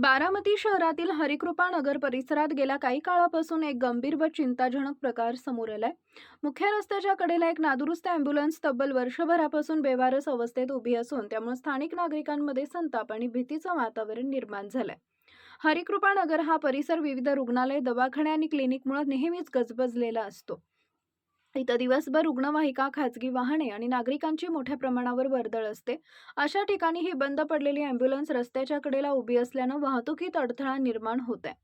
बारामती शहरातील हरिकृपा नगर परिसरात गेल्या काही काळापासून एक गंभीर व चिंताजनक प्रकार समोर आलाय। मुख्य रस्त्याच्या कडेला एक नादुरुस्त अँब्युलन्स तब्बल वर्षभरापासून बेवारस अवस्थेत उभी असून त्यामुळे स्थानिक नागरिकांमध्ये संताप आणि भीतीचं वातावरण निर्माण झालंय। हरिकृपा नगर हा परिसर विविध रुग्णालय, दवाखाने आणि क्लिनिकमुळे नेहमीच गजबजलेला असतो। इथं दिवसभर रुग्णवाहिका, खाजगी वाहने आणि नागरिकांची मोठ्या प्रमाणावर वर्दळ असते। अशा ठिकाणी ही बंद पडलेली अँब्युलन्स रस्त्याच्या कडेला उभी असल्यानं वाहतुकीत अडथळा निर्माण होत आहे।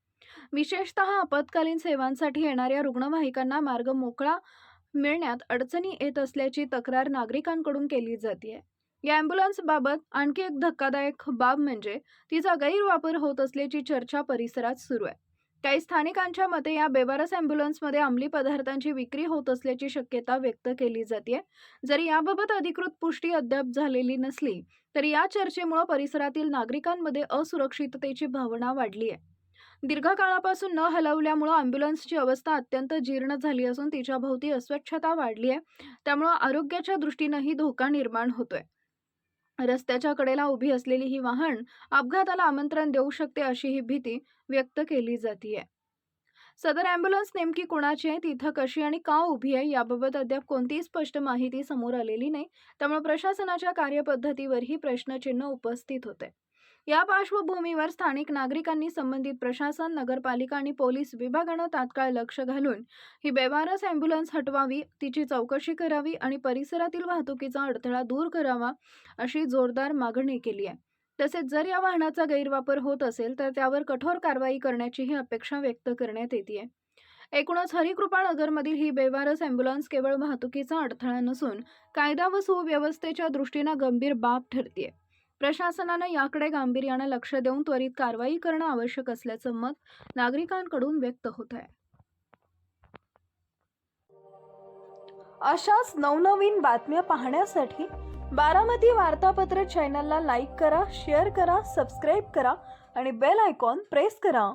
विशेषतः आपत्कालीन सेवांसाठी येणाऱ्या रुग्णवाहिकांना मार्ग मोकळा मिळण्यात अडचणी येत असल्याची तक्रार नागरिकांकडून केली जाते। या अँब्युलन्सबाबत आणखी एक धक्कादायक बाब म्हणजे तिचा गैरवापर होत असल्याची चर्चा परिसरात सुरू आहे। काही स्थानिकांच्या मते या बेवारस अँब्युलन्समध्ये अंमली पदार्थांची विक्री होत असल्याची शक्यता व्यक्त केली जाते। जरी याबाबत अधिकृत पुष्टी अद्याप झालेली नसली तरी या चर्चेमुळे परिसरातील नागरिकांमध्ये असुरक्षिततेची भावना वाढली आहे। दीर्घकाळापासून न हलवल्यामुळे अँब्युलन्सची अवस्था अत्यंत जीर्ण झाली असून तिच्या भोवती अस्वच्छता वाढली आहे। त्यामुळे आरोग्याच्या दृष्टीनेही धोका निर्माण होतोय। रस्त्याच्या कडेला उभी असलेली ही वाहन अपघाताला आमंत्रण देऊ शकते अशी ही भीती व्यक्त केली जाते। सदर अँब्युलन्स नेमकी कोणाची आहे, तिथं कशी आणि का उभी आहे याबाबत अद्याप कोणतीही स्पष्ट माहिती समोर आलेली नाही। त्यामुळे प्रशासनाच्या कार्यपद्धतीवरही प्रश्नचिन्ह उपस्थित होते। या पार्श्वभूमीवर स्थानिक नागरिकांनी संबंधित प्रशासन, नगरपालिका आणि पोलीस विभागानं तात्काळ लक्ष घालून ही बेवारस अँब्युलन्स हटवावी, तिची चौकशी करावी आणि परिसरातील वाहतुकीचा अडथळा दूर करावा अशी जोरदार मागणी केली आहे। तसेच जर या वाहनाचा गैरवापर होत असेल तर त्यावर कठोर कारवाई करण्याचीही अपेक्षा व्यक्त करण्यात येते। एकूणच हरिकृपा नगरमधील ही बेवारस अँब्युलन्स केवळ वाहतुकीचा अडथळा नसून कायदा व सुव्यवस्थेच्या दृष्टीने गंभीर बाब ठरते। प्रशासनाने याकडे गांभीर्याने लक्ष देऊन त्वरित कारवाई करणे आवश्यक असल्याचं मत नागरिकांकडून व्यक्त होत आहे। अशाच नवनवीन बातम्या पाहण्यासाठी बारामती वार्तापत्र चॅनलला लाईक करा, शेअर करा, सबस्क्राईब करा आणि बेल आयकॉन प्रेस करा।